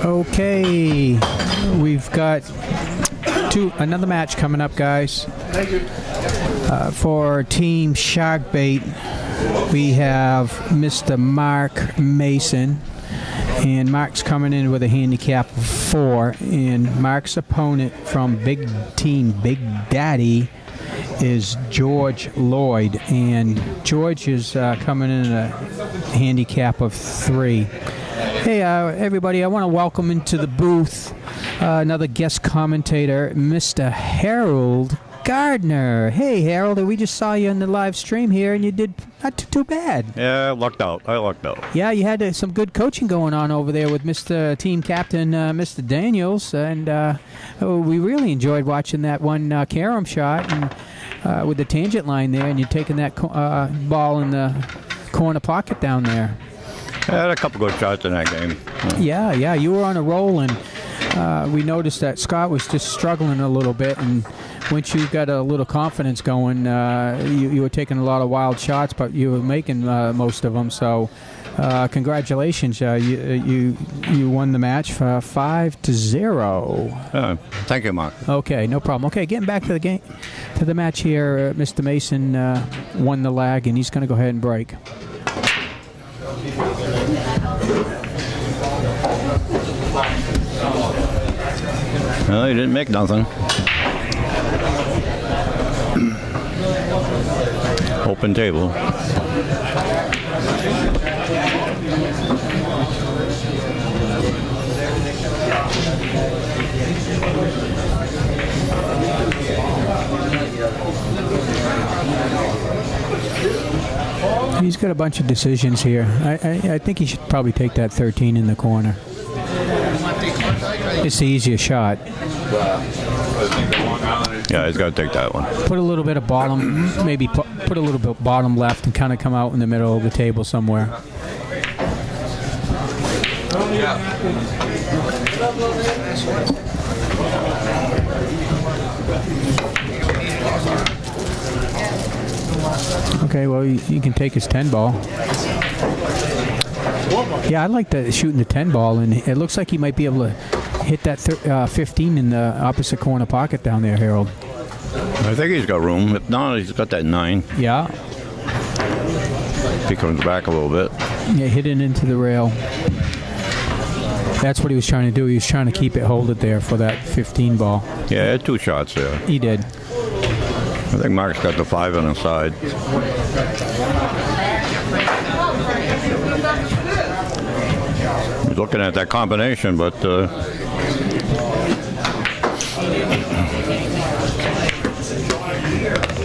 Okay, we've got another match coming up, guys. For Team Sharkbait, we have Mr. Mark Mason, and Mark's coming in with a handicap of 4, and Mark's opponent from Big Team Big Daddy is George Lloyd, and George is coming in a handicap of 3. Hey, everybody, I want to welcome into the booth another guest commentator, Mr. Harold Gardner. Hey, Harold, we just saw you in the live stream here, and you did not too bad. Yeah, I lucked out. Yeah, you had some good coaching going on over there with Mr. Team Captain, Mr. Daniels, and we really enjoyed watching that one carom shot and with the tangent line there, and you're taking that ball in the corner pocket down there. I had a couple good shots in that game. Yeah, you were on a roll, and we noticed that Scott was just struggling a little bit, and once you got a little confidence going, you were taking a lot of wild shots, but you were making most of them, so congratulations. You won the match for 5-0. Thank you, Mark. Okay, no problem. Okay, getting back to the game, to the match here, Mr. Mason won the lag, and he's going to go ahead and break. Well, he didn't make nothing. Open table. He's got a bunch of decisions here. I think he should probably take that 13 in the corner. It's the easier shot. Yeah, he's got to take that one. Put a little bit of bottom, maybe put a little bit bottom left and kind of come out in the middle of the table somewhere. Okay, well, you can take his 10 ball. Yeah, I like shooting the 10 ball, and it looks like he might be able to hit that 15 in the opposite corner pocket down there, Harold. I think he's got room. If not, he's got that 9. Yeah. If he comes back a little bit. Yeah, hit it into the rail. That's what he was trying to do. He was trying to keep it hold it there for that 15 ball. Yeah, he had 2 shots there. He did. I think Mark's got the 5 on the side. He's looking at that combination, but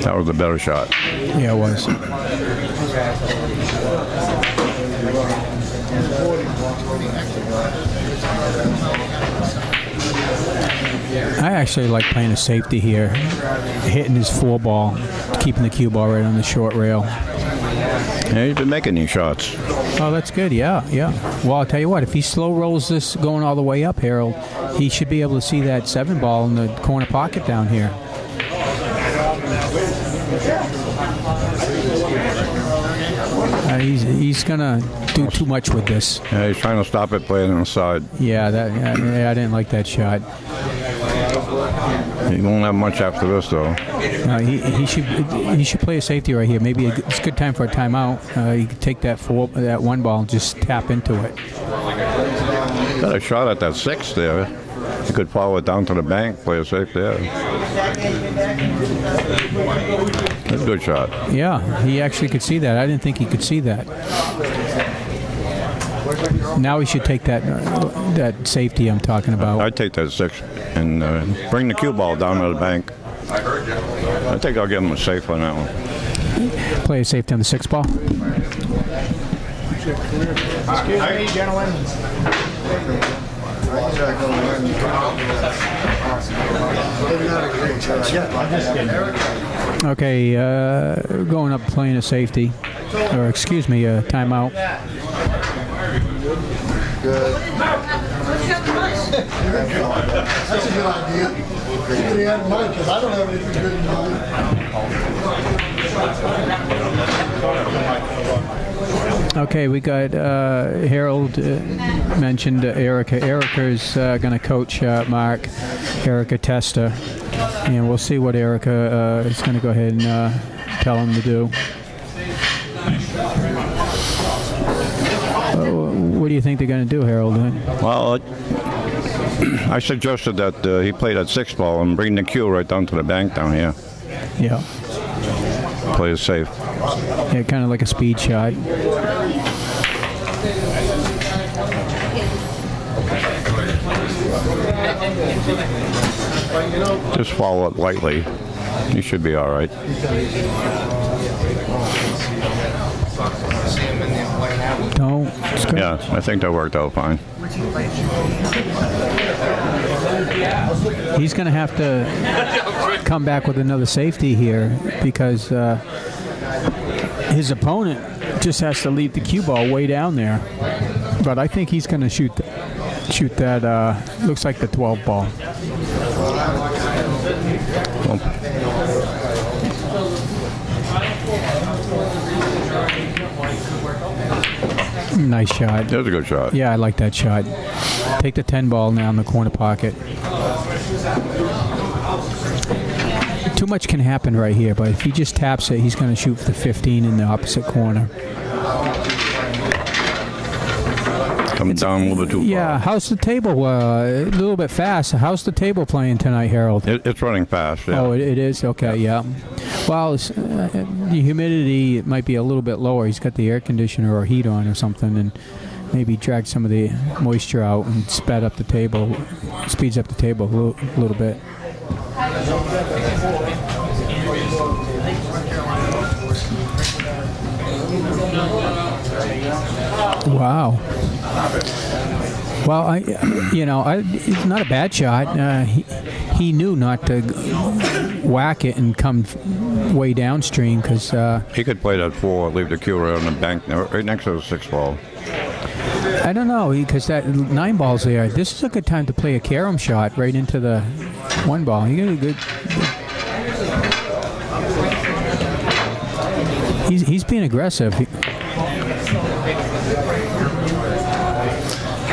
that was a better shot. Yeah, it was. I actually like playing a safety here, hitting his 4 ball, keeping the cue ball right on the short rail. Yeah, he's been making these shots. Oh, that's good. Yeah. Well, I'll tell you what, if he slow rolls this going all the way up, Harold, he should be able to see that 7 ball in the corner pocket down here. He's gonna do too much with this. Yeah, he's trying to stop it playing on the side. Yeah, I didn't like that shot. He won't have much after this, though. He should play a safety right here. Maybe it's a good time for a timeout. He could take that 1 ball and just tap into it. Got a shot at that 6 there. He could follow it down to the bank, play a safe there. That's a good shot. Yeah, he actually could see that. I didn't think he could see that. Now he should take that safety I'm talking about. I'd take that 6 and bring the cue ball down to the bank. I think I'll give him a safe on that one. Play a safety on the 6 ball. Excuse me, gentlemen. Okay, going up playing a safety, or excuse me, a timeout. Good. That's a good idea. Keep it in mind, because I don't have anything good in mind. Okay, we got Harold mentioned Erica. Erica's going to coach Mark, Erica Testa, and we'll see what Erica is going to go ahead and tell him to do. What do you think they're going to do, Harold? Well, I suggested that he played at 6 ball and bring the cue right down to the bank down here. Yeah. Play it safe. Yeah, kind of like a speed shot. Just follow it lightly. You should be all right. Don't. Yeah, I think that worked out fine. He's going to have to come back with another safety here because his opponent just has to leave the cue ball way down there. But I think he's going to shoot that, looks like the 12 ball. Nice shot. That was a good shot. Yeah, I like that shot. Take the 10 ball now in the corner pocket. Too much can happen right here, but if he just taps it, he's going to shoot for the 15 in the opposite corner. Coming down a little bit too far. Yeah, how's the table? A little bit fast. How's the table playing tonight, Harold? It's running fast, yeah. Oh, it is? Okay, yeah. Well, the humidity might be a little bit lower. He's got the air conditioner or heat on or something, and maybe drag some of the moisture out and speeds up the table a little bit. Wow. Well, it's not a bad shot. He knew not to whack it and come way downstream because he could play that 4, leave the cue right on the bank, right next to the 6 ball. I don't know because that 9 ball's there. This is a good time to play a carom shot right into the 1 ball. You got a good. He's being aggressive.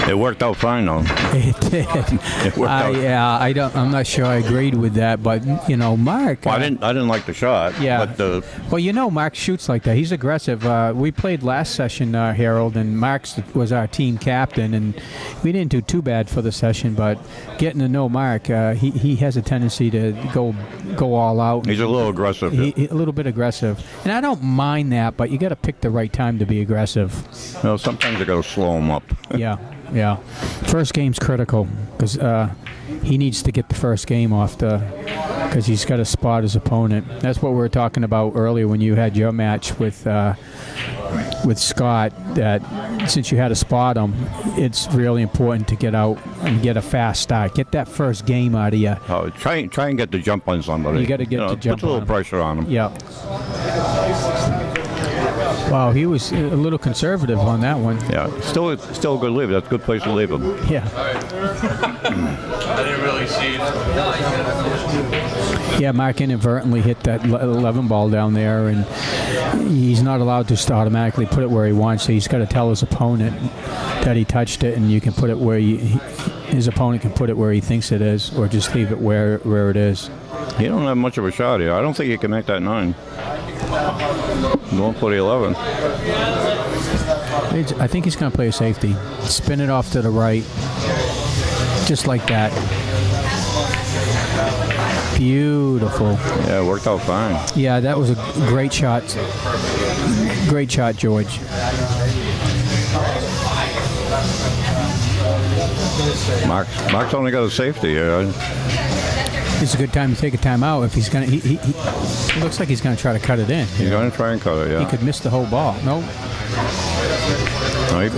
It worked out fine, though. It did. It worked out. Yeah, I'm not sure I agreed with that, but Mark. Well, I didn't like the shot. Yeah. But well, Mark shoots like that. He's aggressive. We played last session, Harold, and Mark was our team captain, and we didn't do too bad for the session. But getting to know Mark, he has a tendency to go all out. He's a little aggressive. A little bit aggressive, and I don't mind that, but you got to pick the right time to be aggressive. Well, sometimes you got to slow him up. Yeah. First game's critical because he needs to get the first game off because he's got to spot his opponent. That's what we were talking about earlier when you had your match with Scott, that since you had to spot him, it's really important to get out and get a fast start. Get that first game out of you. Oh, try and get the jump on somebody. You got to get the jump put a little pressure on him. Yeah. Wow, he was a little conservative on that one. Yeah, still a good leave. That's a good place to leave him. Yeah. I didn't really see it. Yeah, Mark inadvertently hit that 11 ball down there, and he's not allowed to just automatically put it where he wants. So he's got to tell his opponent that he touched it, and you can put it where his opponent can put it where he thinks it is, or just leave it where it is. He don't have much of a shot here. I don't think he can make that 9. Going for the 11. I think he's going to play a safety. Spin it off to the right. Just like that. Beautiful. Yeah, it worked out fine. Yeah, that was a great shot. Great shot, George. Mark's only got a safety here. It's a good time to take a timeout if he's going to. He looks like he's going to try to cut it in. He's going to try and cut it, yeah. He could miss the whole ball. No,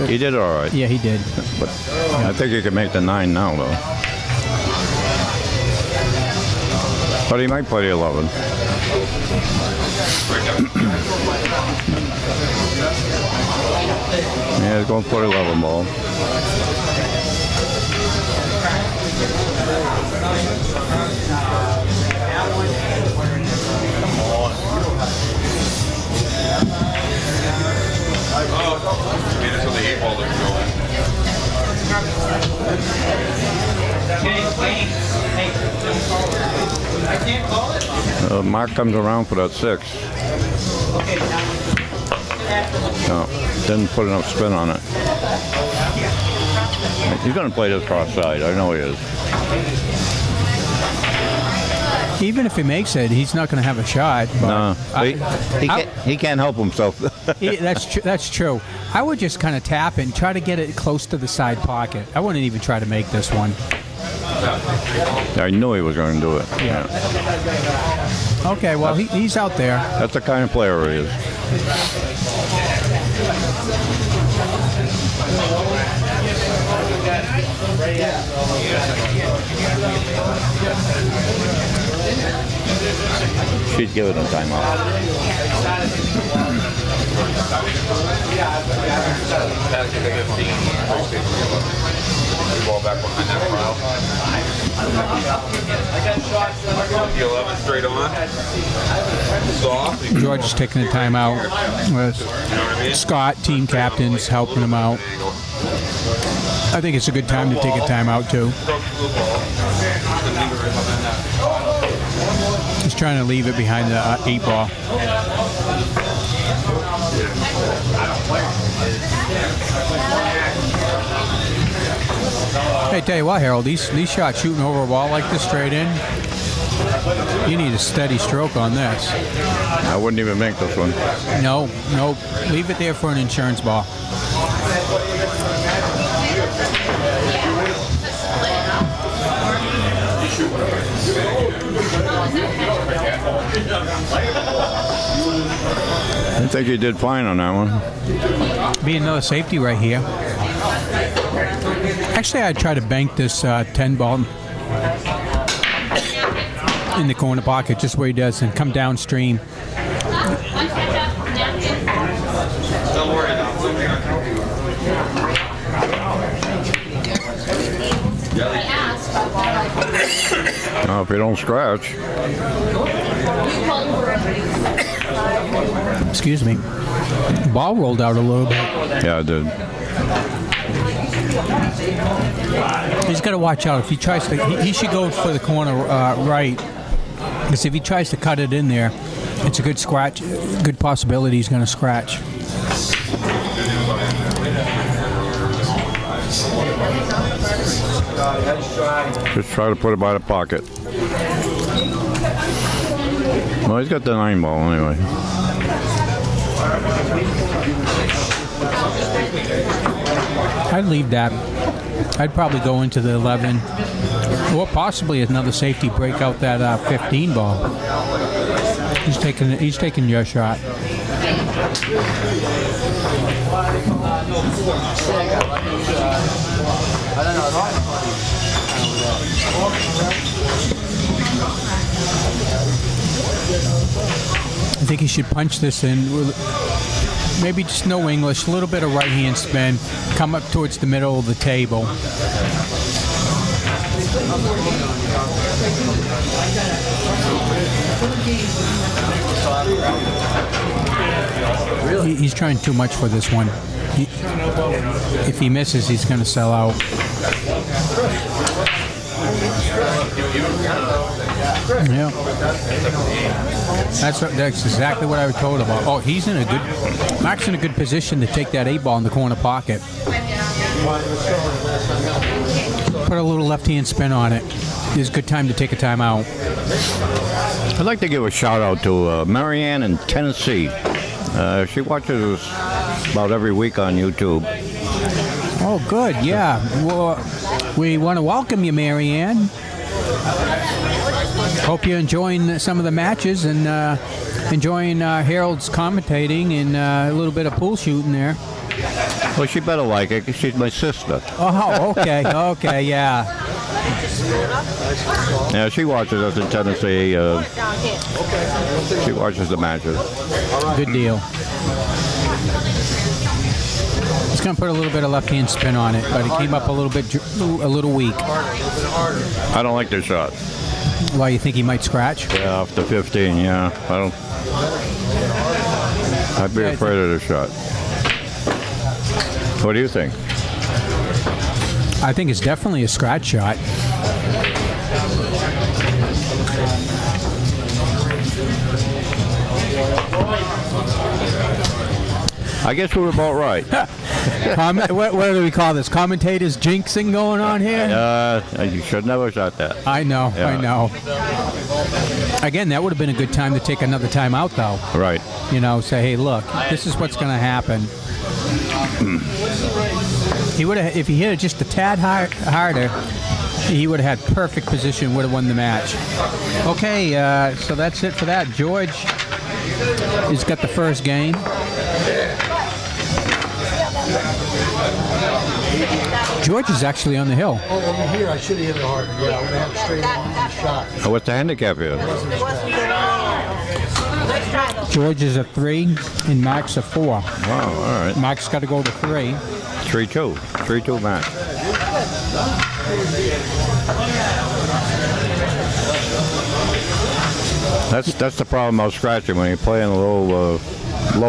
he did all right. Yeah, he did. But I think he can make the 9 now, though. But he might play the 11. Yeah, he's going for the 11 ball. that's what the 8 ball doesn't go in. Mark comes around for that 6. No, didn't put enough spin on it. He's going to play this cross side. I know he is. Even if he makes it, he's not going to have a shot. But No, he can't help himself. that's true. I would just kind of tap and try to get it close to the side pocket. I wouldn't even try to make this one. I knew he was going to do it. Yeah. Okay, well, he's out there. That's the kind of player he is. She's giving him time out. Ball back behind that pile. The 11 straight on. Soft. George is taking the timeout. Scott, team captain's helping him out. I think it's a good time to take a timeout too. He's trying to leave it behind the 8 ball. Hey, tell you what, Harold, these shots shooting over a ball like this straight in, you need a steady stroke on this. I wouldn't even make this one. No, leave it there for an insurance ball. I think he did fine on that one. Be another safety right here. Actually, I'd try to bank this 10 ball in the corner pocket, just where he does, and come downstream. If you don't scratch. Excuse me. The ball rolled out a little bit. Yeah, I did. He's got to watch out. If he tries to, he should go for the corner right. Because if he tries to cut it in there, it's a good scratch. Good possibility he's going to scratch. Just try to put it by the pocket. Well, he's got the 9 ball anyway. I'd leave that. I'd probably go into the 11, or possibly another safety break out that 15 ball. He's taking your shot. I think he should punch this in. Maybe just no English, a little bit of right hand spin, come up towards the middle of the table. He's trying too much for this one. If he misses, he's going to sell out. Yeah, that's exactly what I was told about. Oh, he's in a good. Mark's in a good position to take that 8 ball in the corner pocket. Put a little left hand spin on it. It's a good time to take a timeout. I'd like to give a shout out to Marianne in Tennessee. She watches us about every week on YouTube. Oh, good. Yeah. Well, we want to welcome you, Marianne. Hope you're enjoying some of the matches and enjoying Harold's commentating and a little bit of pool shooting there. Well, she better like it because she's my sister. Oh, okay. Okay, yeah. Yeah, she watches us in Tennessee. She watches the matches. Good deal. He's going to put a little bit of left-hand spin on it, but it came up a little weak. I don't like this shot. Why, you think he might scratch? Yeah, off the 15, yeah. I'd be afraid of this shot. What do you think? I think it's definitely a scratch shot. I guess we were about right. What do we call this? Commentators jinxing going on here? You should never shot that. I know, Yeah. I know. Again, that would have been a good time to take another time out, though. Right. You know, say, hey, look, this is what's going to happen. He would have, if he hit it just a tad harder, he would have had perfect position, would have won the match. Okay, so that's it for that. George has got the first game. George is actually on the hill. Oh, over here, I should have hit it harder. Yeah, I would have had a straight line shot. What's the handicap here? George is a 3 and Mark's a 4. Wow, all right. Mark's got to go to 3. 3-2. 3-2 match. That's the problem about scratching when you're playing a low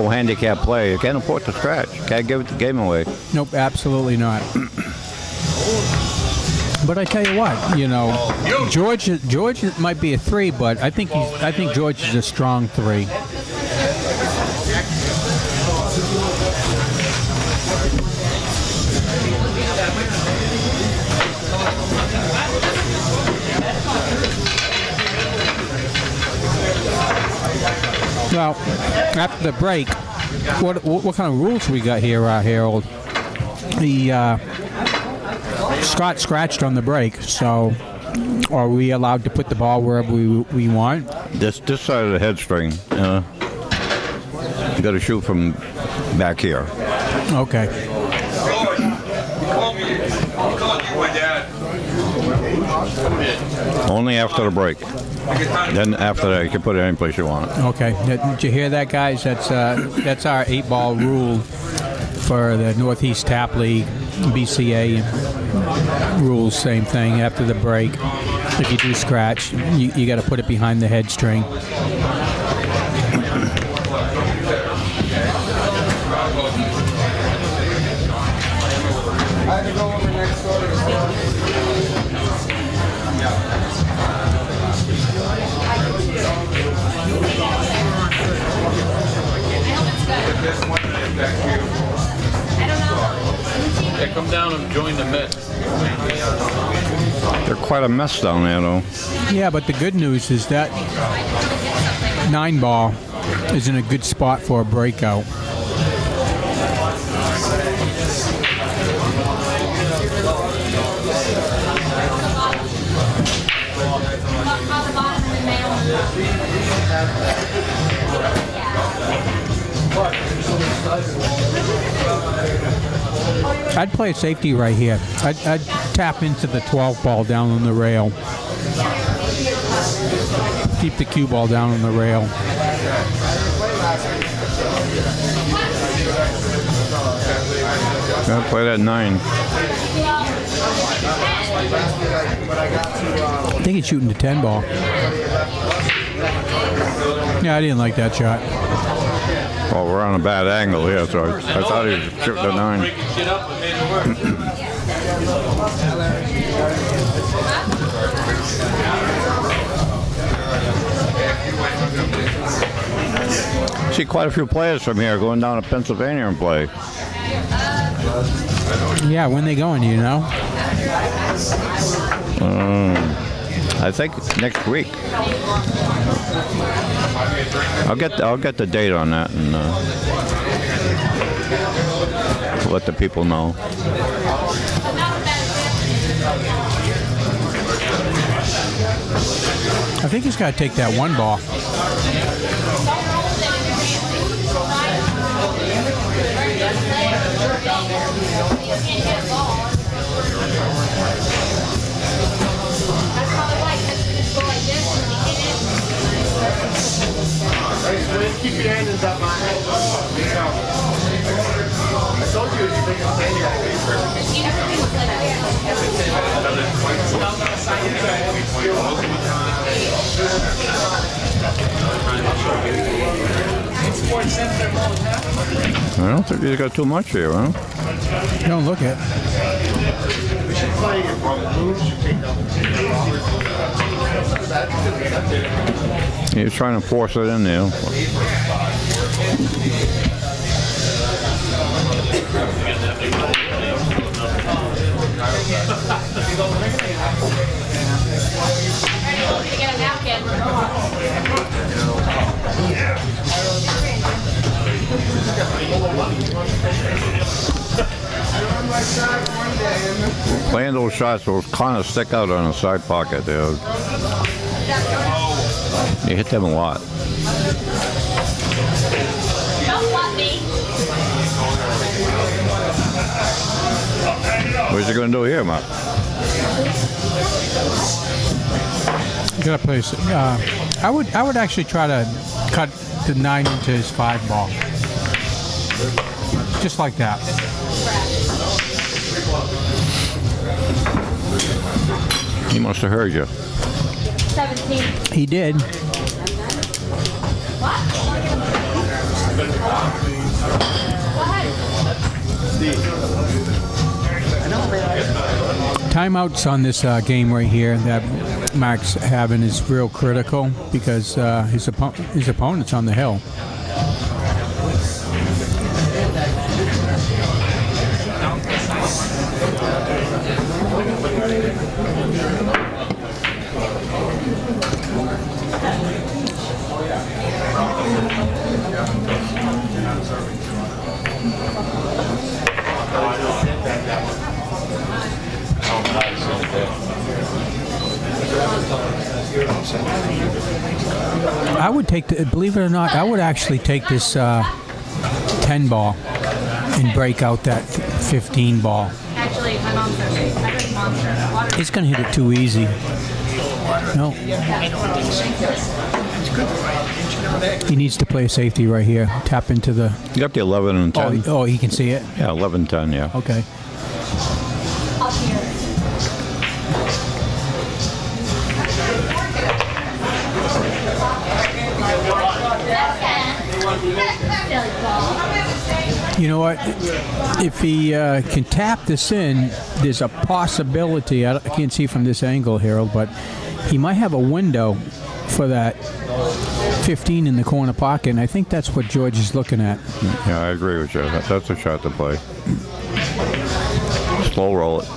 handicap play. You can't afford to scratch. Can't give the game away. Nope, absolutely not. But I tell you what, you know, George might be a 3, but I think George is a strong 3. Well, after the break, what kind of rules we got here, Harold? Scott scratched on the break, so are we allowed to put the ball wherever we want? This side of the head string, you got to shoot from back here. Okay. Lloyd, he called you my dad. Only after the break. Then after that, you can put it any place you want. Okay. Did you hear that, guys? That's our 8-ball rule for the Northeast Tap League, BCA rules. Same thing. After the break, if you do scratch, you got to put it behind the head string. I had to go over next door to the store. Yeah, come down and join the Mets. They're quite a mess down there, though. Yeah, but the good news is that 9-ball is in a good spot for a breakout. I'd play a safety right here. I'd tap into the 12-ball down on the rail. Keep the cue ball down on the rail. Gotta play that 9. I think he's shooting the 10-ball. Yeah, I didn't like that shot. Well, we're on a bad angle here, so I thought he was shooting the 9. Breaking shit up and made it work. See quite a few players from here going down to Pennsylvania and play. Yeah, when they going, you know? I think next week. I'll get the date on that and let the people know. I think he's got to take that 1-ball. Keep your hands up, man. I told you it's big I don't think he's got too much here, huh? Don't look it. He's trying to force it in there. Get a napkin. Playing those shots will kind of stick out on the side pocket there. You hit them a lot. Don't let me. What's he going to do here, Mark? You gotta place. I would actually try to cut the 9 into his 5 ball, just like that. He must have heard you. 17. He did. Timeouts on this game right here that Mark's having is real critical because his opponent's on the hill. I would take believe it or not, I would actually take this 10 ball and break out that 15 ball. Actually, my mom says I drink Monster. Water. He's going to hit it too easy. No. He needs to play safety right here. Tap into the... You got the 11 and 10. Oh, he can see it? Yeah, 11, 10, yeah. Okay. Up here. You know what? If he can tap this in, there's a possibility. I can't see from this angle, Harold, but he might have a window for that 15 in the corner pocket, and I think that's what George is looking at. Yeah, I agree with you. That's a shot to play. Slow roll it.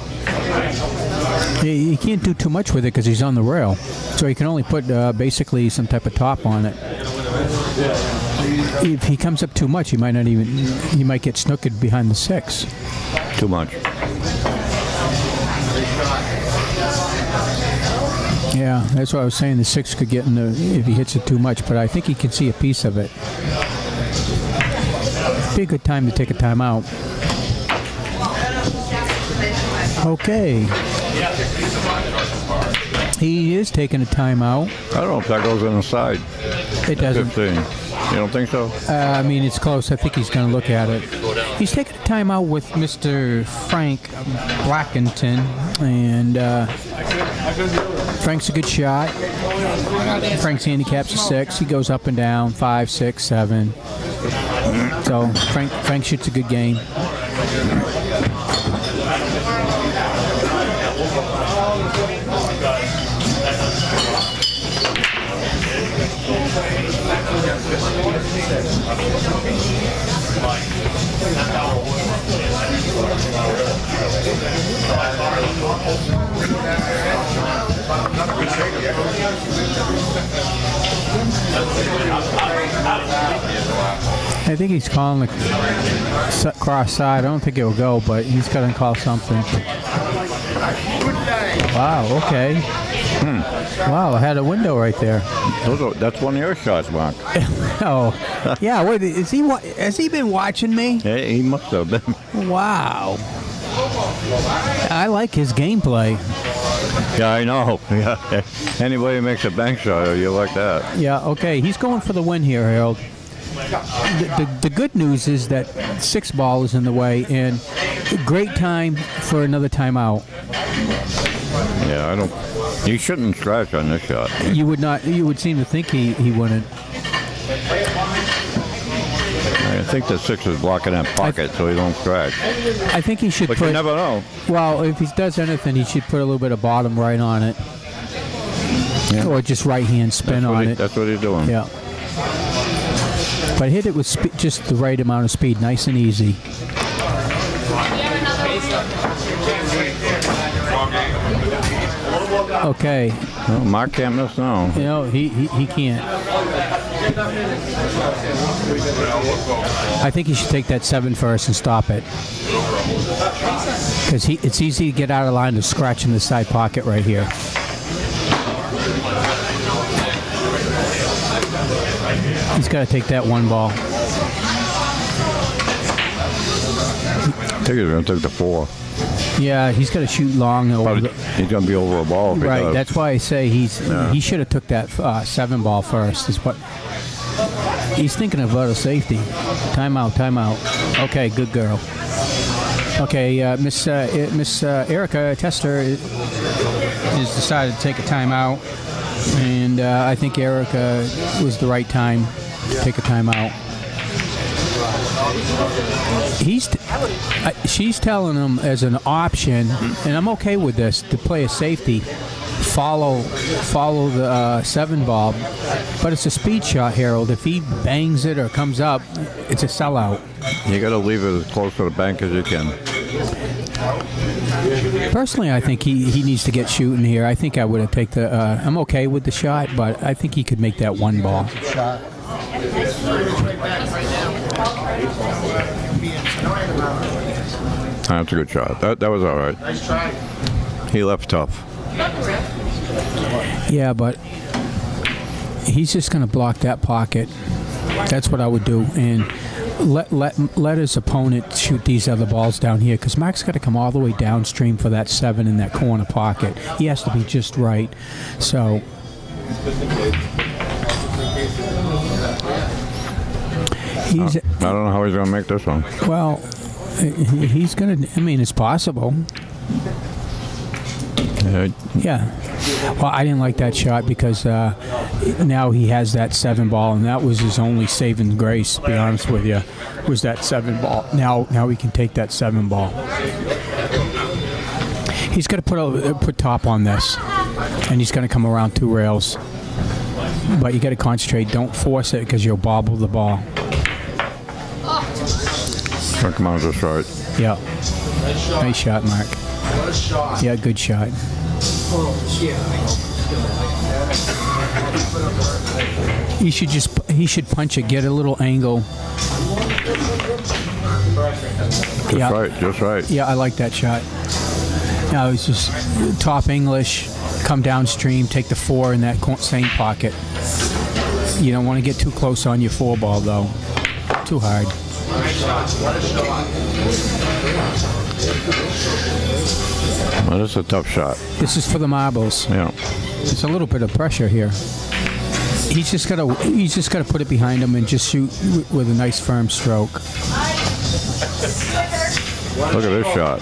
He can't do too much with it because he's on the rail, so he can only put basically some type of top on it. If he comes up too much, he might not even. He might get snookered behind the 6. Too much. Yeah, that's what I was saying. The 6 could get in the if he hits it too much, but I think he can see a piece of it. Be a good time to take a timeout. Okay. He is taking a timeout. I don't know if that goes on the side. It doesn't. 15. You don't think so? I mean, it's close. I think he's going to look at it. He's taking a timeout with Mr. Frank Blackington, and Frank's a good shot. Frank's handicap's a 6. He goes up and down, 5, 6, 7. So Frank shoots a good game. I think he's calling the cross side. I don't think it'll go, but he's going to call something. Wow, okay. Wow, I had a window right there. That's one of your shots, Mark. Oh, yeah. Wait, has he been watching me? Yeah, he must have been. Wow. I like his gameplay. Yeah, I know. Yeah. Anybody makes a bank shot, you like that. Yeah, okay. He's going for the win here, Harold. The good news is that 6 ball is in the way, and great time for another timeout. Yeah, I don't. He shouldn't scratch on this shot. You would not. You would seem to think he wouldn't. think the 6 is blocking that pocket so he don't scratch. I think he should But put. you never know. Well, if he does anything, he should put a little bit of bottom right on it, or just right hand spin on it. That's what he's doing. Yeah. But hit it with just the right amount of speed, nice and easy. Okay. Well, Mark can't miss now. You know, he can't. I think he should take that 7 first and stop it. Because it's easy to get out of line to scratch in the side pocket right here. He's got to take that 1 ball. I think he's going to take the 4. Yeah, he's got to shoot long. Over He's going to be over a ball. right, that's why I say he should have took that 7 ball first. Is what he's thinking about a safety. Timeout, timeout. Okay, good girl. Okay, Miss Erica Tester has decided to take a timeout, and I think Erica was the right time to take a timeout. She's telling him as an option, and I'm okay with this, to play a safety, follow the 7 ball, but it's a speed shot, Harold. If he bangs it or comes up, it's a sellout. You got to leave it as close to the bank as you can. Personally, I think he needs to get shooting here. I think I would have taken the. I'm okay with the shot, but I think he could make that 1 ball. Shot. That's a good shot. That was all right. Nice try. He left tough. Yeah, but he's just going to block that pocket. That's what I would do, and let his opponent shoot these other balls down here, because Mark's got to come all the way downstream for that 7 in that corner pocket. He has to be just right. So I don't know how he's going to make this one. well, he's going to. I mean, it's possible. Yeah. Well, I didn't like that shot because now he has that 7 ball, and that was his only saving grace, to be honest with you, was that 7 ball. Now he can take that 7 ball. He's got to put top on this, and he's going to come around 2 rails. But you got to concentrate. Don't force it because you'll bobble the ball. Come on, just right. Yeah. Nice shot, Mark. What a shot. Yeah, good shot. He should punch it, get a little angle. Just right. Yeah, I like that shot. Now it's just top English, come downstream, take the 4 in that same pocket. You don't want to get too close on your 4 ball though. Too hard. Well, this is a tough shot. This is for the marbles. Yeah. There's a little bit of pressure here. He's just got to put it behind him and just shoot with a nice firm stroke. Look at this shot.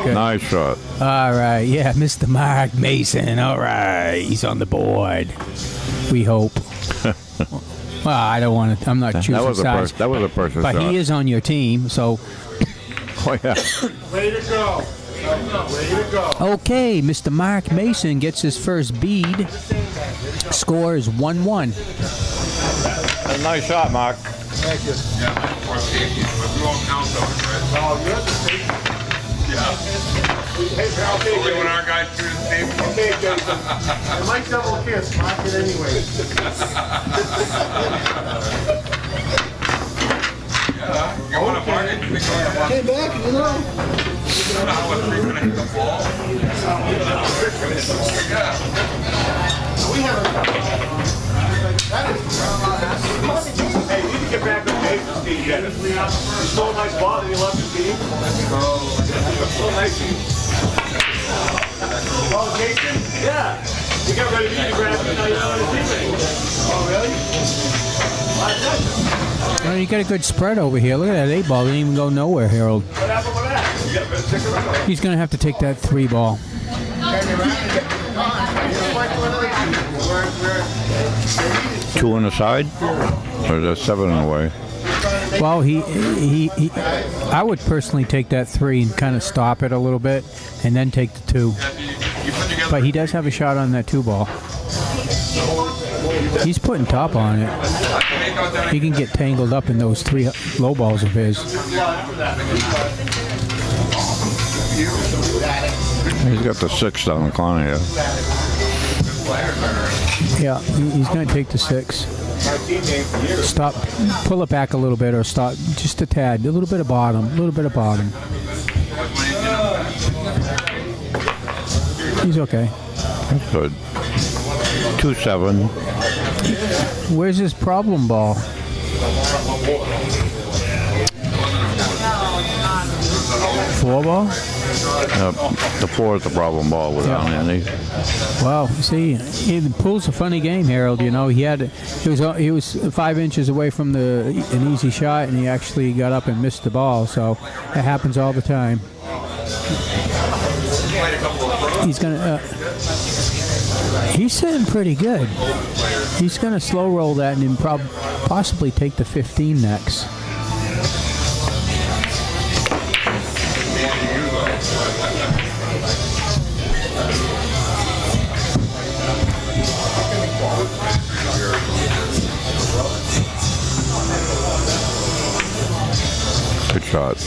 Good. Nice shot. All right, yeah, Mr. Mark Mason. All right, he's on the board. We hope. Well, I don't want to. I'm not choosing sides. That was a person But shot. he is on your team, so. Oh, yeah. Way to go. Way to go. Okay, Mr. Mark Mason gets his first bead. Score is 1-1. A nice shot, Mark. Thank you. Oh, you're the safety. Hey, I'll take Only it. when our guys do the same. I'll take it. I might double kiss. Mark it anyway. You want a bargain? You think you want a bargain? Came back, you know. You know how much we're gonna hit the ball? Yeah. We have Hey, you need to get back on Jason's team, Dennis. You stole a nice ball and you left the team. So nice. Oh, Jason? Yeah. You got ready to grab it, now you're not on the team anymore. Oh, really? Well, you got a good spread over here. Look at that 8 ball. Didn't even go nowhere, Harold. What happened with that? You got better stick around. He's going to have to take that 3 ball. Two on the side? Or is that 7 in the way? Well, I would personally take that 3 and kind of stop it a little bit, and then take the 2. But he does have a shot on that 2 ball. He's putting top on it. He can get tangled up in those 3 low balls of his. He's got the 6 down the corner here. Yeah, he's going to take the 6. Stop, pull it back a little bit, or stop just a tad, a little bit of bottom, He's okay. That's good. 2-7. Where's his problem ball? 4 ball? The 4 is the problem ball without any. Well, see, the pool's a funny game, Harold. You know, he was 5 inches away from an easy shot, and he actually got up and missed the ball. So that happens all the time. He's gonna. He's sitting pretty good. He's gonna slow roll that and then possibly take the 15 next. Good shot.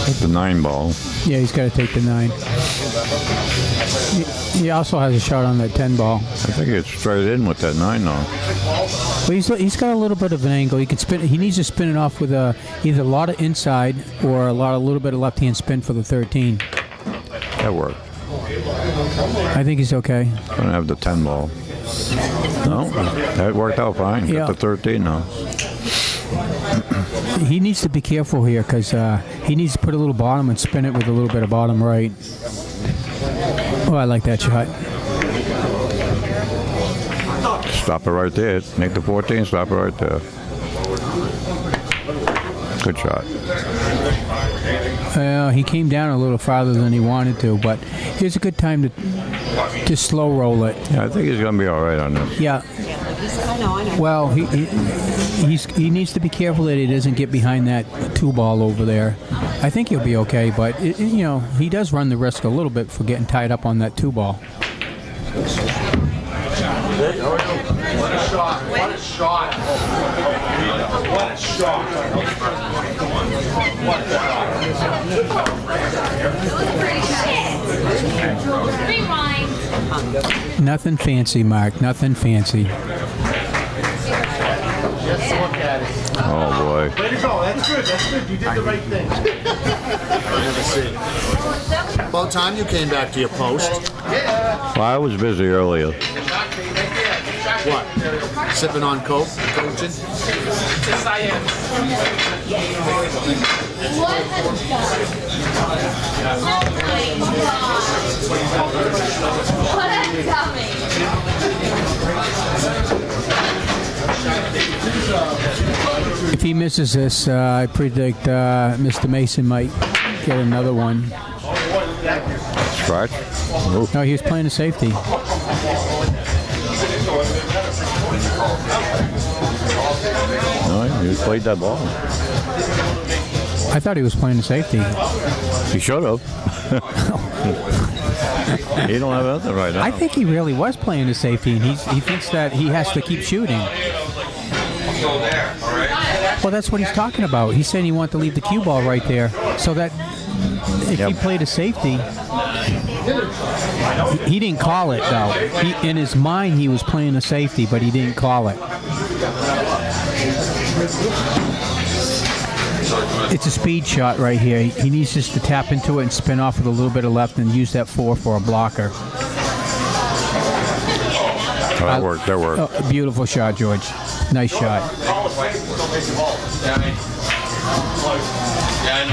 That's the 9 ball. Yeah, he's got to take the 9. He also has a shot on that 10 ball. I think it's straight in with that 9 though. But he's got a little bit of an angle. He can spin. He needs to spin it off with either a lot of inside or a little bit of left hand spin for the 13. That worked. I think he's okay. Gonna have the 10 ball. No, that worked out fine. Yeah. Got the 13 now. He needs to be careful here because he needs to put a little bottom and spin it with a little bit of bottom right. Oh, I like that shot. Stop it right there. Make the 14. Stop it right there. Good shot. He came down a little farther than he wanted to, but here's a good time to slow roll it. Yeah, I think he's gonna be all right on this. Yeah. I know. Well, he needs to be careful that he doesn't get behind that 2 ball over there. I think he'll be okay, but he does run the risk a little bit for getting tied up on that 2 ball. What a shot. What a shot. What a shot. What a shot. Rewind. Nothing fancy, Mark. Nothing fancy. Oh boy. Way to go. That's good. That's good. You did the right thing. Never seen. About time you came back to your post. Well, I was busy earlier. What? Sipping on Coke, coaching? Yes, I am. What a shot. What a dummy. If he misses this, I predict Mr. Mason might get another one. Scratch. Ooh. No, he was playing a safety. No, he played that ball. I thought he was playing a safety. He should have. He don't have anything right now. I think he really was playing a safety, and he thinks that he has to keep shooting. Well, that's what he's talking about. He's saying he wanted to leave the cue ball right there, so that if he played a safety, he didn't call it though. In his mind, he was playing a safety, but he didn't call it. It's a speed shot right here. He needs just to tap into it and spin off with a little bit of left and use that 4 for a blocker. Oh, that worked. That worked. Oh, beautiful shot, George. Nice shot.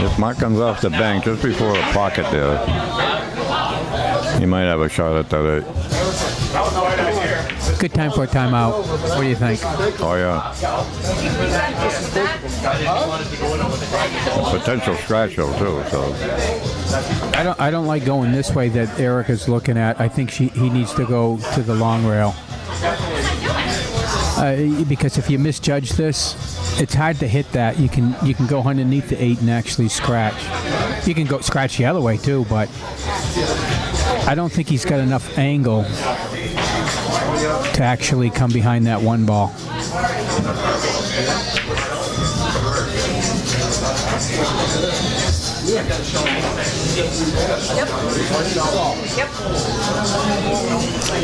If Mark comes off the bank just before the pocket there, he might have a shot at that. Good time for a timeout. What do you think? Oh, yeah. Potential scratch, though, too. So. I don't like going this way that Erica's looking at. I think he needs to go to the long rail. Because if you misjudge this, it's hard to hit that. You can go underneath the 8 and actually scratch. You can go scratch the other way too, but I don't think he's got enough angle to actually come behind that 1 ball.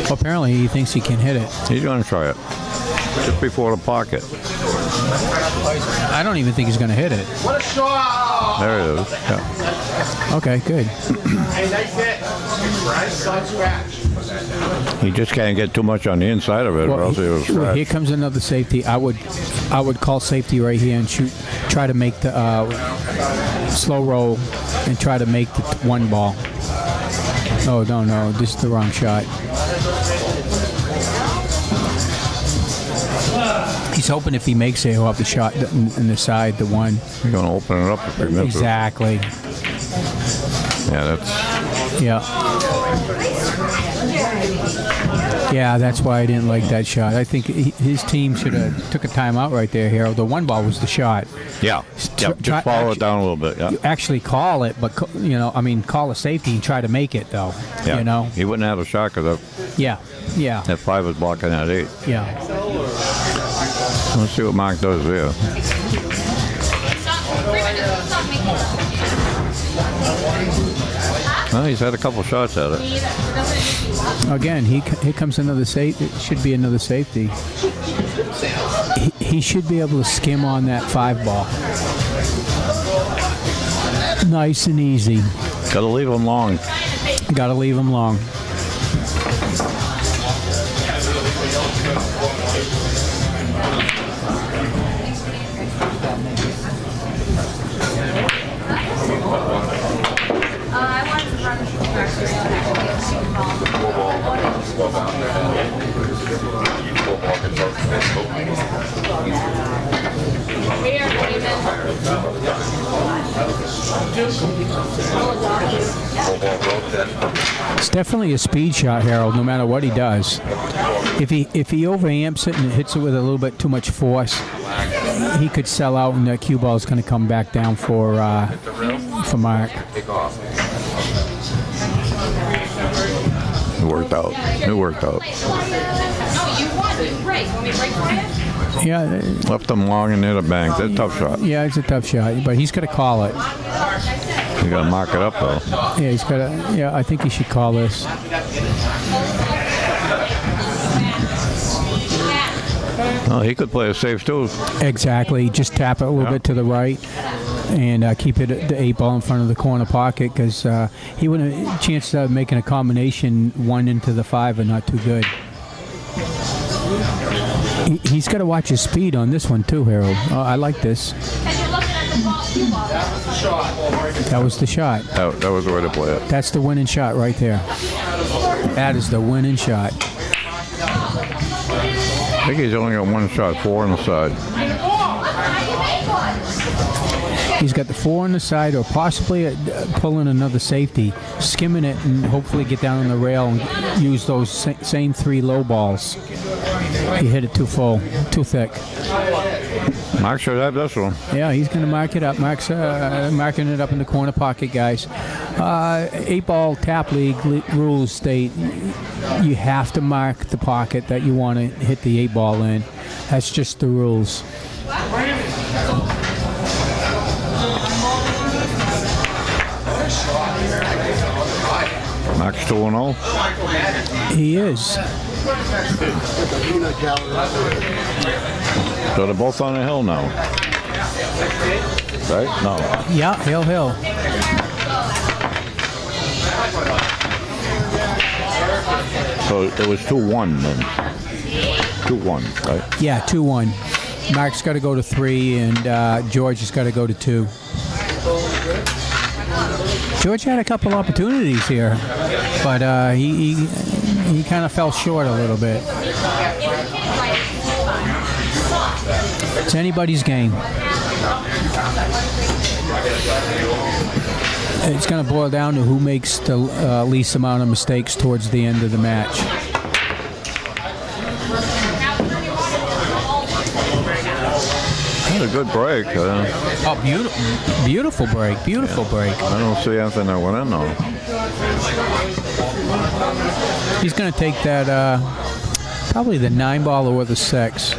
Well, apparently he thinks he can hit it. He's going to try it. Just before the pocket. I don't even think he's going to hit it. What a shot! There it is. Yeah. Okay, good. Hey, nice hit. Nice on scratch. He just can't get too much on the inside of it, or else he'll Well, scratch. here comes another safety. I would call safety right here and shoot. Try to make the slow roll and try to make the 1 ball. Oh no! This is the wrong shot. He's hoping if he makes it, he'll have the shot in the side, the 1. You're going to open it up if he misses. Exactly. Yeah, that's... Yeah, that's why I didn't like that shot. I think his team should have took a timeout right there, Harold. The 1 ball was the shot. Yeah. Just follow it down a little bit. Yeah. You actually call it, but call a safety and try to make it though. Yeah. You know. He wouldn't have a shot because Yeah. that 5 was blocking that 8. Yeah. Let's see what Mark does there. Well, he's had a couple shots at it. Again, here comes another safety. It should be another safety. He should be able to skim on that 5 ball. Nice and easy. Got to leave him long. Got to leave him long. It's definitely a speed shot, Harold, no matter what he does. If he overamps it and hits it with a little bit too much force, he could sell out and that cue ball is going to come back down for Mark. It worked out. It worked out. Yeah. Left him long and hit a bank. That's a tough shot. Yeah, it's a tough shot, but he's got to call it. You got to mark it up, though. Yeah, he's got to. Yeah, I think he should call this. Oh, he could play it safe, too. Exactly. Just tap it a little bit to the right and keep it the 8 ball in front of the corner pocket because he wouldn't. Chances of making a combination 1 into the 5 are not too good. He's got to watch his speed on this one too, Harold. I like this. That was the shot. That was the way to play it. That's the winning shot right there. That is the winning shot. I think he's only got 1 shot, 4 on the side. He's got the 4 on the side or possibly pulling another safety, skimming it and hopefully get down on the rail and use those same 3 low balls. He hit it too full, too thick. Mark should have this one. Yeah, he's going to mark it up. Mark's marking it up in the corner pocket, guys. 8-ball tap league rules state you have to mark the pocket that you want to hit the 8-ball in. That's just the rules. Mark's 2-0. He is. So they're both on the hill now. Right? No. Yeah, hill. So it was 2-1 then. 2-1, right? Yeah, 2-1. Mark's got to go to 3, and George has got to go to 2. George had a couple opportunities here, but he kind of fell short a little bit. It's anybody's game. It's going to boil down to who makes the least amount of mistakes towards the end of the match. That's a good break. Oh, beautiful break, beautiful break. I don't see anything that went in though. He's going to take that, probably the 9-ball or the 6.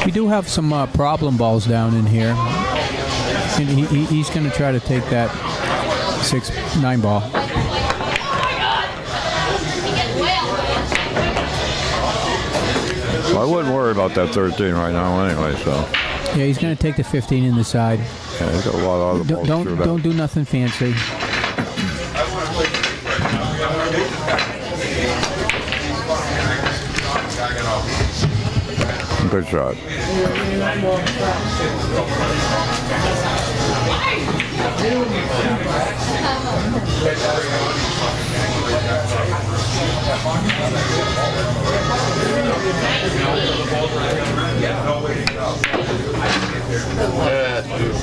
We do have some problem balls down in here. And he's going to try to take that 9-ball. Well, I wouldn't worry about that 13 right now anyway, so. Yeah, he's going to take the 15 in the side. Yeah, he's got a lot of other balls. Don't do nothing fancy. Good shot.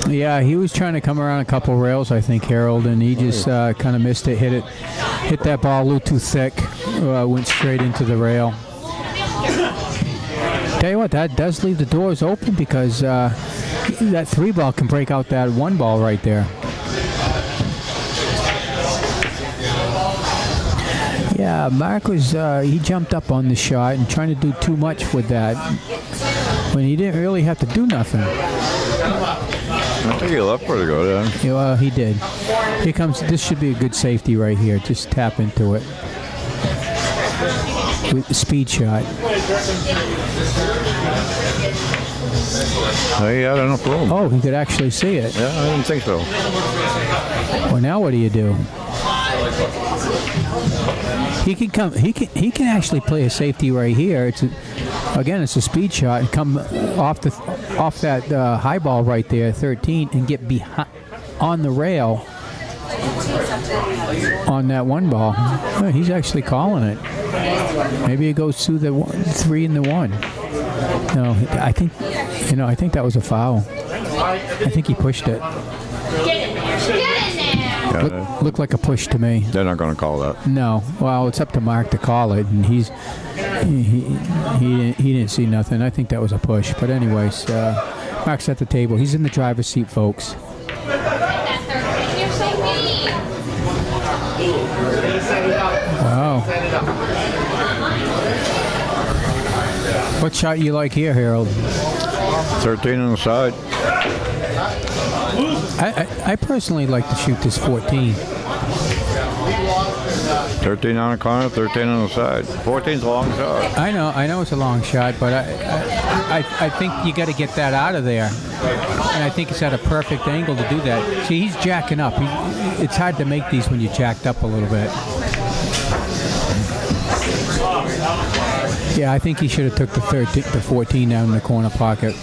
Yeah, he was trying to come around a couple rails, I think, Harold, and he just kind of missed it. Hit that ball a little too thick. Went straight into the rail. Tell you what, that does leave the doors open because that 3-ball can break out that 1-ball right there. Yeah, Mark was, he jumped up on the shot and trying to do too much with that when he didn't really have to do nothing. I think he left pretty good, yeah. Yeah, well, he did. Here comes, this should be a good safety right here. Just tap into it. With the speed shot. He had enough room. Oh, he could actually see it. Yeah, I didn't think so. Well, now what do you do? He can come. He can actually play a safety right here. It's a speed shot and come off that high ball right there, 13, and get behind on the rail on that 1-ball. Oh, he's actually calling it. Maybe it goes through the 3 and the 1. No, I think that was a foul. I think he pushed it. Get in there. Yeah, Looked like a push to me. they're not going to call that. No. Well, it's up to Mark to call it, and he didn't see nothing. I think that was a push. But anyways, Mark's at the table. He's in the driver's seat, folks. You're so mean. Wow. What shot you like here, Harold? 13 on the side. I personally like to shoot this 14. 13 on the corner, 13 on the side. 14's a long shot. I know it's a long shot, but I think you got to get that out of there. And I think it's at a perfect angle to do that. See, he's jacking up. It's hard to make these when you're jacked up a little bit. Yeah, I think he should have took the 14 down in the corner pocket.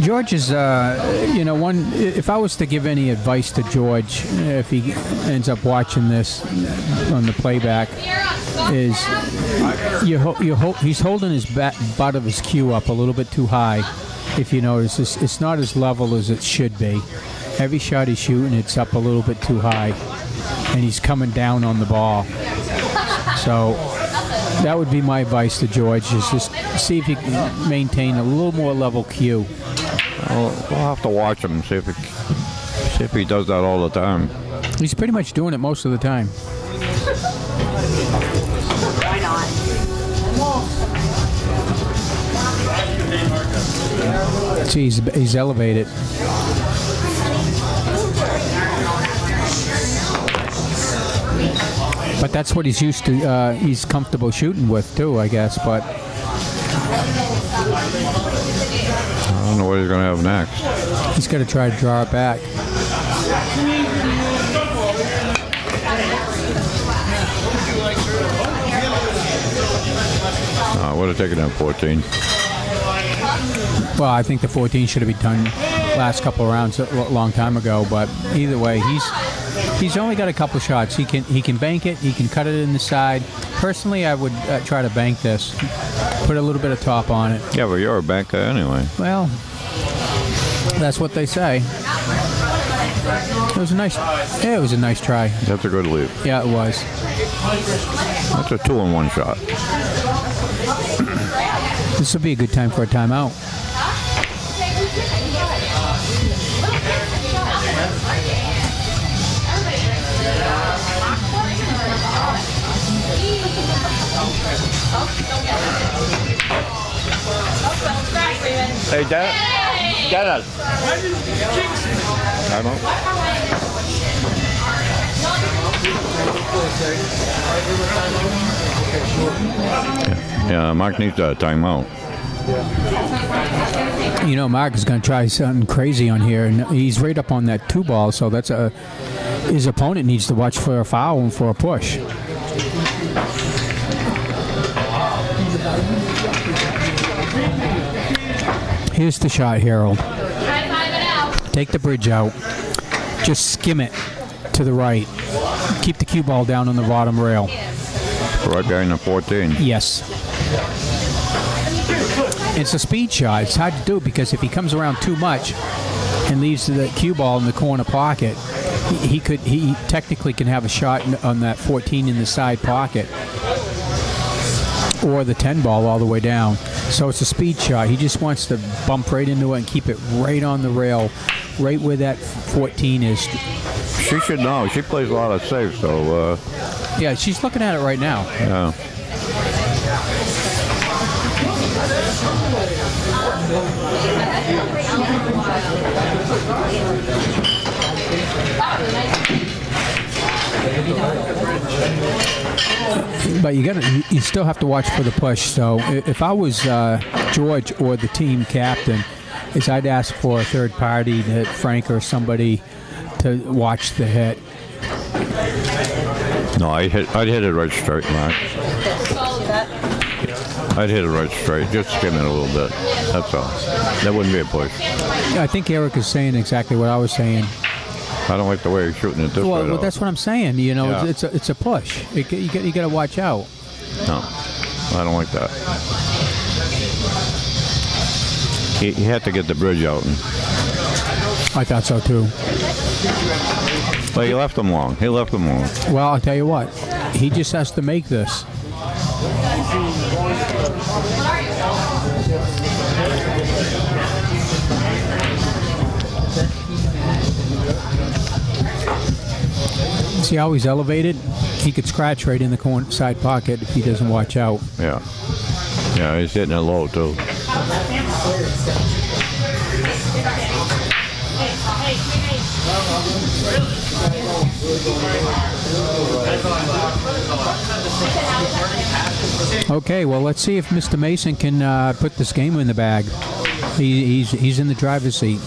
George is, if I was to give any advice to George, if he ends up watching this on the playback, is he's holding his butt of his cue up a little bit too high. If you notice, it's not as level as it should be. Every shot he's shooting, it's up a little bit too high, and he's coming down on the ball. So that would be my advice to George, is just see if he can maintain a little more level cue. We'll have to watch him, see if he does that all the time. He's pretty much doing it most of the time. Why not? See, he's elevated. But that's what he's used to. He's comfortable shooting with too, I guess. But I don't know what he's going to have next. he's got to try to draw it back. I would have taken that 14. Well, I think the 14 should have been done last couple of rounds a long time ago. But either way, he's only got a couple shots. He can bank it. He can cut it in the side. Personally, I would try to bank this. Put a little bit of top on it. Yeah, but you're a banker anyway. Well, that's what they say. It was a nice try. That's a good lead. Yeah, it was. That's a 2-in-1 shot. This would be a good time for a timeout. Hey, Dennis. I don't. Yeah, Mark needs a timeout. You know, Mark is going to try something crazy on here, and he's right up on that 2 ball, so that's his opponent needs to watch for a foul and for a push. Here's the shot, Harold. Take the bridge out. Just skim it to the right. Keep the cue ball down on the bottom rail. Right behind the 14. Yes. It's a speed shot. It's hard to do because if he comes around too much and leaves the cue ball in the corner pocket, he technically can have a shot on that 14 in the side pocket or the 10 ball all the way down. So it's a speed shot. He just wants to bump right into it and keep it right on the rail, right where that 14 is. She should know. She plays a lot of safe, so... Yeah, she's looking at it right now. Yeah. But you still have to watch for the push. So if I was George or the team captain, I'd ask for a third party, that Frank or somebody, to watch the hit. No, I'd hit it right straight, Mark. I'd hit it right straight. Just skim it a little bit. That's all. That wouldn't be a push. Yeah, I think Eric is saying exactly what I was saying. I don't like the way he's shooting it this way. Well, that's what I'm saying. You know, Yeah. it's a push. You got to watch out. No, I don't like that. He had to get the bridge out. I thought so too. But he left him long. Well, I'll tell you what. He just has to make this. See how he's elevated? He could scratch right in the corner side pocket if he doesn't watch out. Yeah. Yeah, he's hitting it low, too. Okay, well, let's see if Mr. Mason can put this game in the bag. He's in the driver's seat.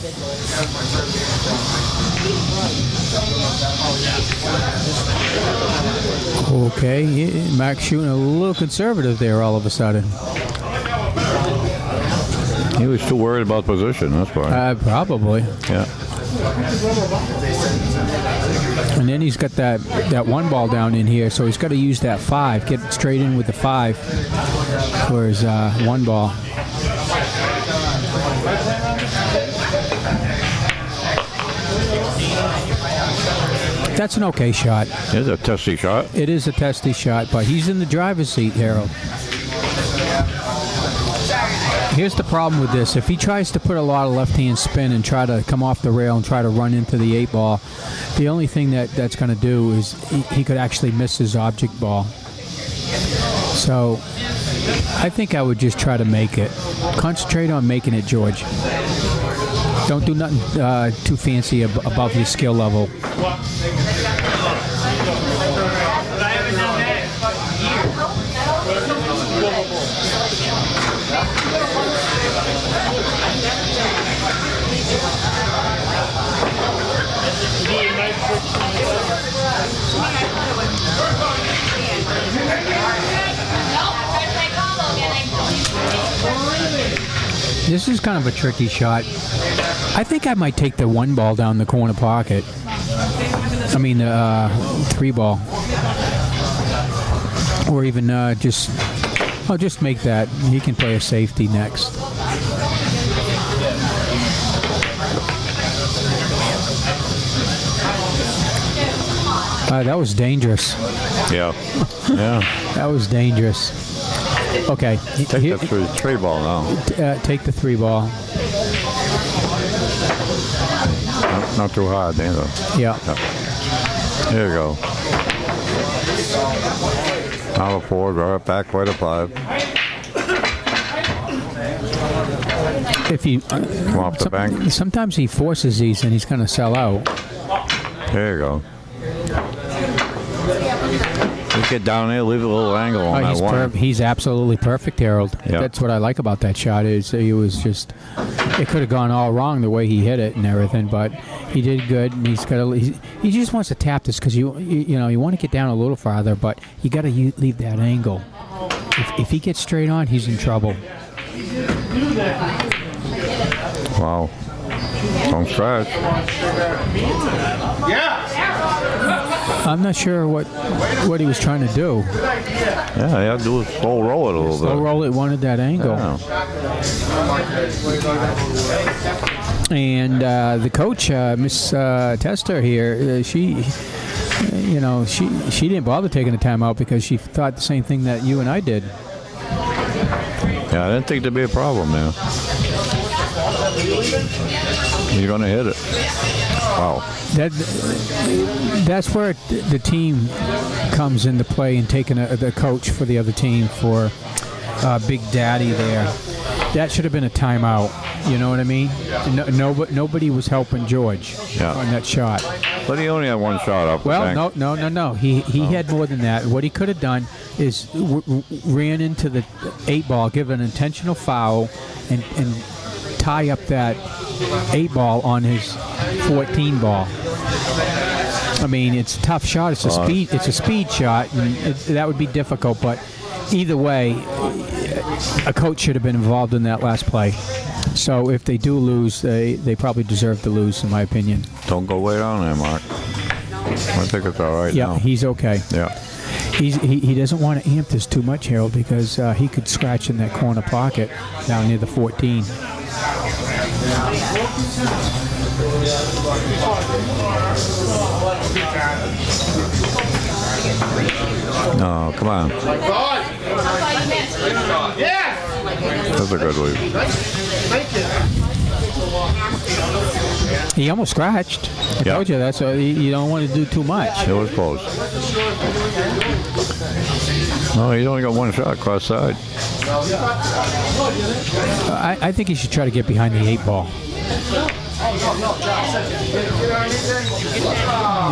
Okay, Mark's shooting a little conservative there all of a sudden. He was too worried about position, that's why. Probably. Yeah. And then he's got that 1 ball down in here, so he's got to use that 5. Get straight in with the 5 for his 1 ball. That's an okay shot. It's a testy shot. It is a testy shot, but he's in the driver's seat, Harold. Here's the problem with this. If he tries to put a lot of left-hand spin and try to come off the rail and try to run into the 8 ball, the only thing that's going to do is he could actually miss his object ball. So I think I would just try to make it. Concentrate on making it, George. Don't do nothing too fancy above your skill level. This is kind of a tricky shot. I think I might take the 1 ball down the corner pocket. I mean, 3 ball. Or even I'll just make that. He can play a safety next. That was dangerous. Yeah. Yeah. That was dangerous. Okay. Take the 3 ball now. Take the 3 ball. Not too hard either. Yeah. Here you go. Now a 4, draw it back quite a 5. If you Come off the bank. sometimes he forces these and he's going to sell out. There you go. You get down there, leave a little angle on that one. He's absolutely perfect, Harold. Yep. That's what I like about that shot. Is he was just, it could have gone all wrong the way he hit it and everything, but he did good. And he just wants to tap this because you want to get down a little farther, but you got to leave that angle. If he gets straight on, he's in trouble. Wow. Don't scratch. I'm not sure what he was trying to do. Yeah, he had to do is slow roll it a little bit. Slow roll it, wanted that angle. Yeah. And the coach, Miss Tester here, she didn't bother taking the time out because she thought the same thing that you and I did. Yeah, I didn't think there'd be a problem there. You're going to hit it. Wow. That's where the team comes into play and taking the coach for the other team for Big Daddy there. That should have been a timeout. You know what I mean? Nobody was helping George on that shot. But he only had 1 shot up. Well, no. He had more than that. What he could have done is ran into the 8 ball, give an intentional foul, and tie up that 8 ball on his 14 ball. I mean, it's a tough shot. It's a speed shot, and that would be difficult. But either way, a coach should have been involved in that last play. So if they do lose, they probably deserve to lose, in my opinion. Don't go way down there, Mark. I think it's all right now. Yeah, he's okay. Yeah. He doesn't want to amp this too much, Harold, because he could scratch in that corner pocket down near the 14. No, come on. That's a good lead. He almost scratched. I told you that's you don't want to do too much. It was close. No, he's only got 1 shot cross side. I think he should try to get behind the 8 ball.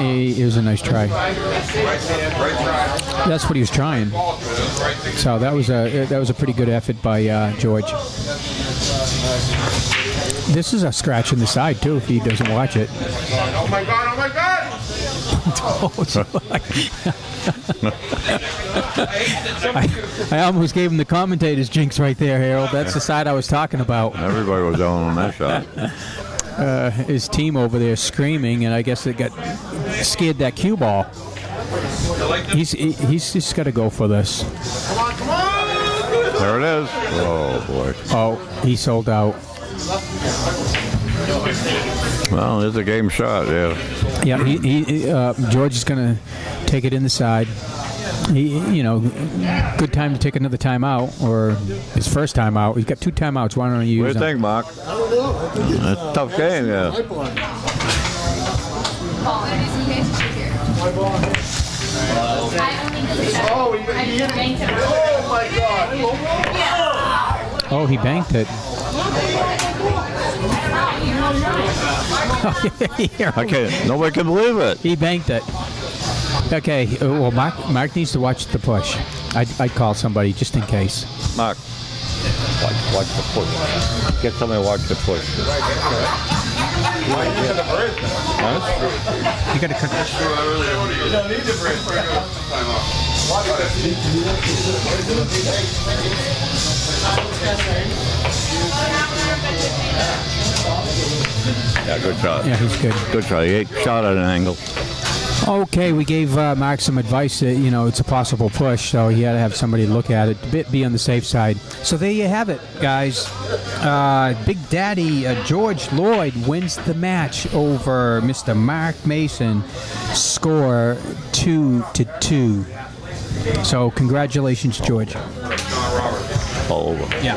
It was a nice try. That's what he was trying. So that was a pretty good effort by George. This is a scratch in the side too if he doesn't watch it. Oh my God! Oh my God! I almost gave him the commentator's jinx right there, Harold. That's the side I was talking about. Everybody was down on that shot. His team over there screaming, and I guess it got scared that cue ball. He's just got to go for this. There it is. Oh, boy. Oh, he sold out. Well, it's a game shot, yeah. Yeah, George is going to take it in the side. Good time to take another timeout, or his first timeout. He's got 2 timeouts. Why don't you use them? What do you think, Mark? It's a tough game, yeah. Oh, he hit it. Oh my God! Oh, he banked it. Okay, nobody can believe it. He banked it. Okay, well, Mark needs to watch the push. I'd call somebody just in case. Mark, watch the push. Get somebody to watch the push. Huh? You got to cut. You don't need the break. Time off. Yeah, good shot. Yeah, he's good. Good shot. He shot at an angle. Okay, we gave Mark some advice that, it's a possible push, so he had to have somebody look at it, be on the safe side. So there you have it, guys. Big Daddy George Lloyd wins the match over Mr. Mark Mason, score 2-2. So congratulations, George. All over. Yeah.